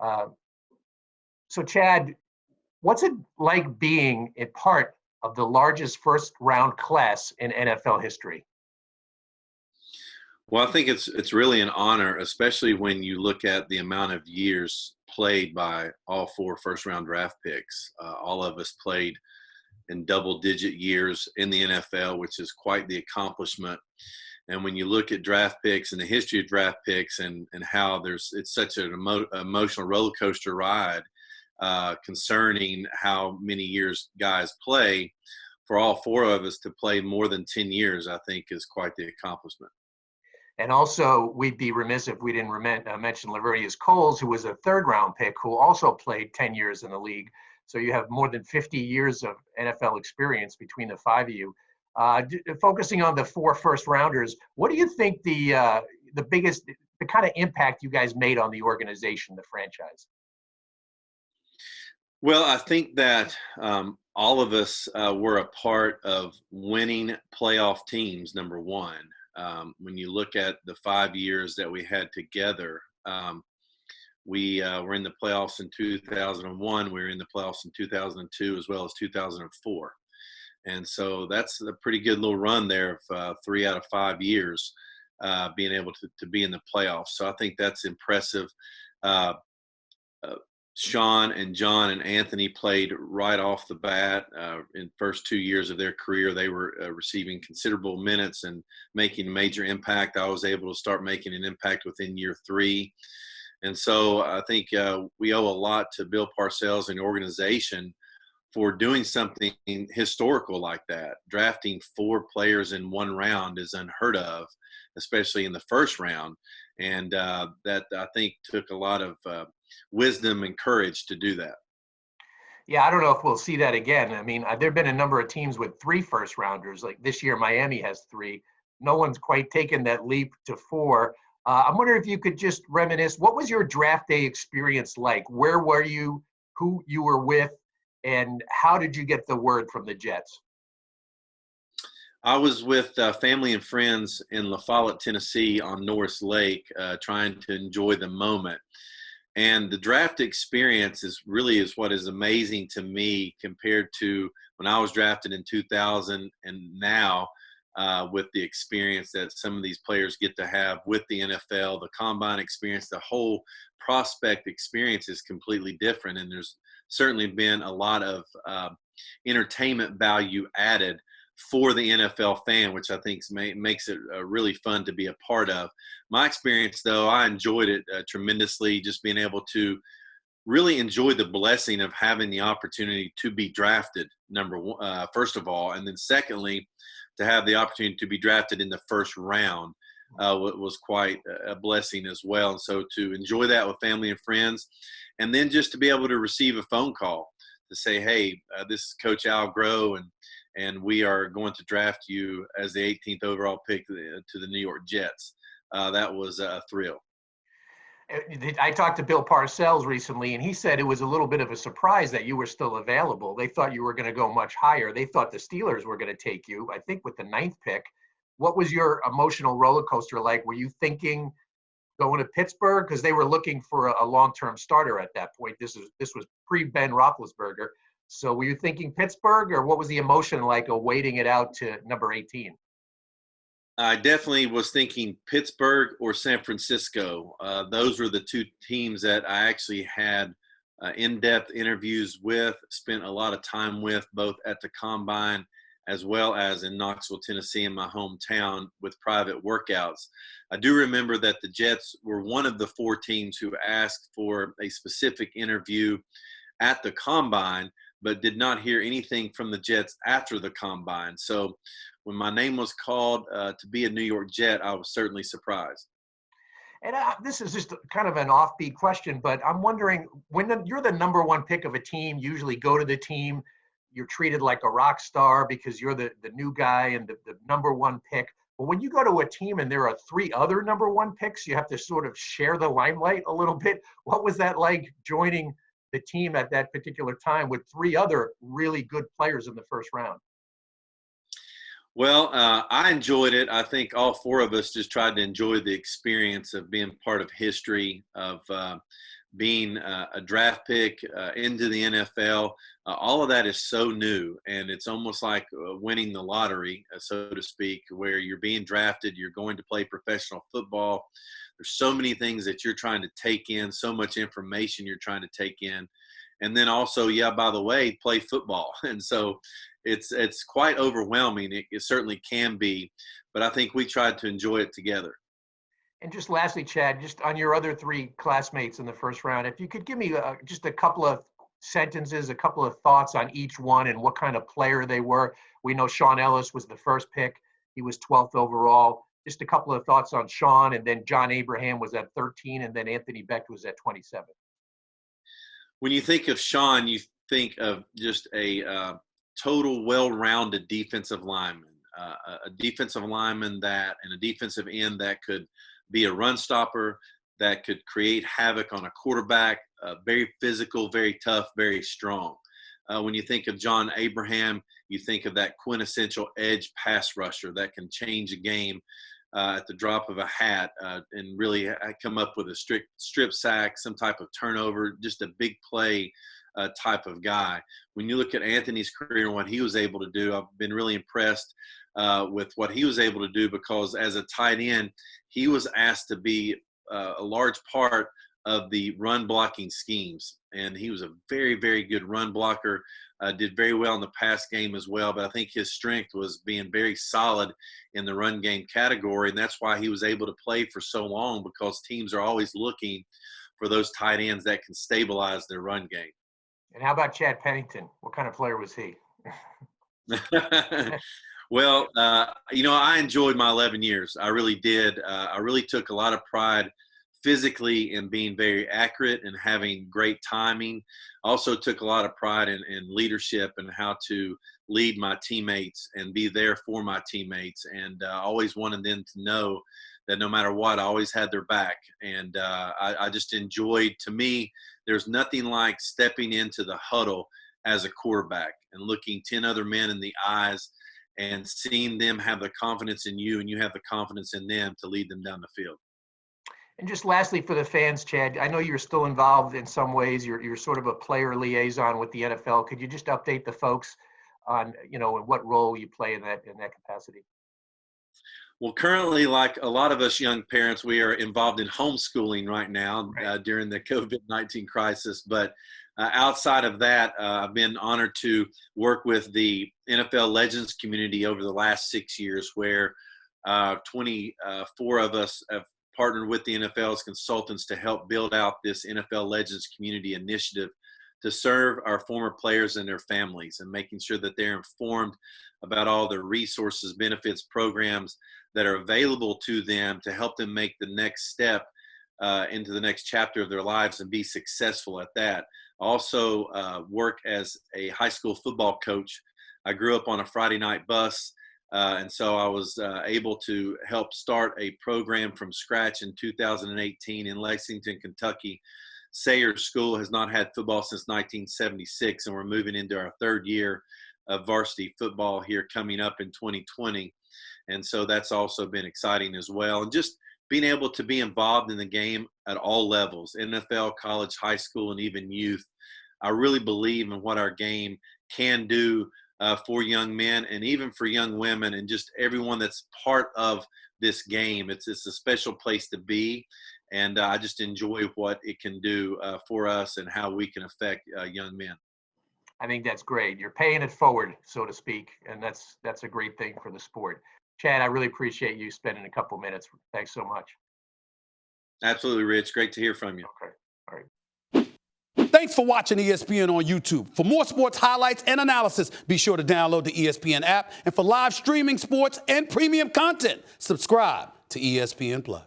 Uh, so, Chad, what's it like being a part of the largest first round class in NFL history? Well, I think it's really an honor, especially when you look at the amount of years played by all four first round draft picks. All of us played in double digit years in the NFL, which is quite the accomplishment. And when you look at draft picks and the history of draft picks and how it's such an emotional roller coaster ride concerning how many years guys play, for all four of us to play more than 10 years, I think is quite the accomplishment. And also, we'd be remiss if we didn't mention Laveranues Coles, who was a third-round pick, who also played 10 years in the league. So you have more than 50 years of NFL experience between the five of you. Focusing on the four first-rounders, what do you think the biggest, the kind of impact you guys made on the organization, the franchise? Well, I think that all of us were a part of winning playoff teams, number one. When you look at the 5 years that we had together, we were in the playoffs in 2001. We were in the playoffs in 2002 as well as 2004. And so that's a pretty good little run there of 3 out of 5 years being able to be in the playoffs. So I think that's impressive. Shaun and John and Anthony played right off the bat. In the first 2 years of their career, they were receiving considerable minutes and making a major impact. I was able to start making an impact within year 3. And so I think we owe a lot to Bill Parcells and the organization for doing something historical like that. Drafting 4 players in one round is unheard of, especially in the first round. And that I think took a lot of wisdom and courage to do that. Yeah, I don't know if we'll see that again. I mean, there have been a number of teams with 3 first rounders. Like this year, Miami has 3. No one's quite taken that leap to 4. I'm wondering if you could just reminisce, what was your draft day experience like? Where were you, who you were with, and how did you get the word from the Jets? I was with family and friends in La Follette, Tennessee on Norris Lake, trying to enjoy the moment. And the draft experience is what is amazing to me compared to when I was drafted in 2000 and now with the experience that some of these players get to have with the NFL, the combine experience, the whole prospect experience is completely different. And there's certainly been a lot of entertainment value added for the NFL fan, which I think makes it really fun to be a part of. My experience, though, I enjoyed it tremendously, just being able to really enjoy the blessing of having the opportunity to be drafted, first of all, and then secondly, to have the opportunity to be drafted in the first round was quite a blessing as well. And so to enjoy that with family and friends, and then just to be able to receive a phone call to say, hey, this is Coach Al Groh, and we are going to draft you as the 18th overall pick to the New York Jets. That was a thrill. I talked to Bill Parcells recently, and he said it was a little bit of a surprise that you were still available. They thought you were going to go much higher. They thought the Steelers were going to take you, I think, with the 9th pick. What was your emotional roller coaster like? Were you thinking going to Pittsburgh? Because they were looking for a long-term starter at that point. This was pre-Ben Roethlisberger. So were you thinking Pittsburgh, or what was the emotion like of waiting it out to number 18? I definitely was thinking Pittsburgh or San Francisco. Those were the 2 teams that I actually had in-depth interviews with, spent a lot of time with, both at the Combine as well as in Knoxville, Tennessee, in my hometown with private workouts. I do remember that the Jets were one of the 4 teams who asked for a specific interview at the Combine, but did not hear anything from the Jets after the Combine. So when my name was called to be a New York Jet, I was certainly surprised. And this is just kind of an offbeat question, but I'm wondering, when you're the number 1 pick of a team, usually go to the team, you're treated like a rock star because you're the new guy and the number 1 pick. But when you go to a team and there are 3 other number 1 picks, you have to sort of share the limelight a little bit. What was that like, joining the team at that particular time with 3 other really good players in the first round? Well, I enjoyed it. I think all 4 of us just tried to enjoy the experience of being part of history, of being a draft pick into the NFL, all of that is so new, and it's almost like winning the lottery, so to speak, where you're being drafted, you're going to play professional football. There's so many things that you're trying to take in, so much information you're trying to take in. And then also, yeah, by the way, play football. And so it's quite overwhelming. It certainly can be, but I think we tried to enjoy it together. And just lastly, Chad, just on your other three classmates in the first round, if you could give me just a couple of sentences, a couple of thoughts on each one and what kind of player they were. We know Shaun Ellis was the first pick. He was 12th overall. Just a couple of thoughts on Shaun, and then John Abraham was at 13, and then Anthony Becht was at 27. When you think of Shaun, you think of just a total well-rounded defensive lineman, a defensive lineman and a defensive end that could be a run stopper, that could create havoc on a quarterback, very physical, very tough, very strong. When you think of John Abraham, you think of that quintessential edge pass rusher that can change a game at the drop of a hat and really come up with a strip sack, some type of turnover, just a big play type of guy. When you look at Anthony's career and what he was able to do, I've been really impressed with what he was able to do, because as a tight end, he was asked to be a large part of the run blocking schemes. And he was a very, very good run blocker, did very well in the pass game as well. But I think his strength was being very solid in the run game category. And that's why he was able to play for so long, because teams are always looking for those tight ends that can stabilize their run game. And how about Chad Pennington? What kind of player was he? Well, I enjoyed my 11 years. I really did. I really took a lot of pride physically in being very accurate and having great timing. I also took a lot of pride in leadership and how to lead my teammates and be there for my teammates. And I always wanted them to know that no matter what, I always had their back. And I just enjoyed, to me, there's nothing like stepping into the huddle as a quarterback and looking 10 other men in the eyes and seeing them have the confidence in you and you have the confidence in them to lead them down the field. And just lastly for the fans, Chad, I know you're still involved in some ways. You're sort of a player liaison with the NFL. Could you just update the folks on, what role you play in that capacity? Well, currently, like a lot of us young parents, we are involved in homeschooling right now during the COVID-19 crisis. But outside of that, I've been honored to work with the NFL Legends community over the last 6 years, where 24 of us have partnered with the NFL as consultants to help build out this NFL Legends community initiative to serve our former players and their families, and making sure that they're informed about all the resources, benefits, programs that are available to them to help them make the next step into the next chapter of their lives and be successful at that. I also work as a high school football coach. I grew up on a Friday night bus, and so I was able to help start a program from scratch in 2018 in Lexington, Kentucky. Sayers School has not had football since 1976, and we're moving into our third year of varsity football here coming up in 2020. And so that's also been exciting as well. And just being able to be involved in the game at all levels, NFL, college, high school, and even youth. I really believe in what our game can do for young men and even for young women, and just everyone that's part of this game. It's a special place to be. And I just enjoy what it can do for us and how we can affect young men. I think that's great. You're paying it forward, so to speak, and that's a great thing for the sport. Chad, I really appreciate you spending a couple minutes. Thanks so much. Absolutely, Rich. Great to hear from you. Okay. All right. Thanks for watching ESPN on YouTube. For more sports highlights and analysis, be sure to download the ESPN app. And for live streaming sports and premium content, subscribe to ESPN+.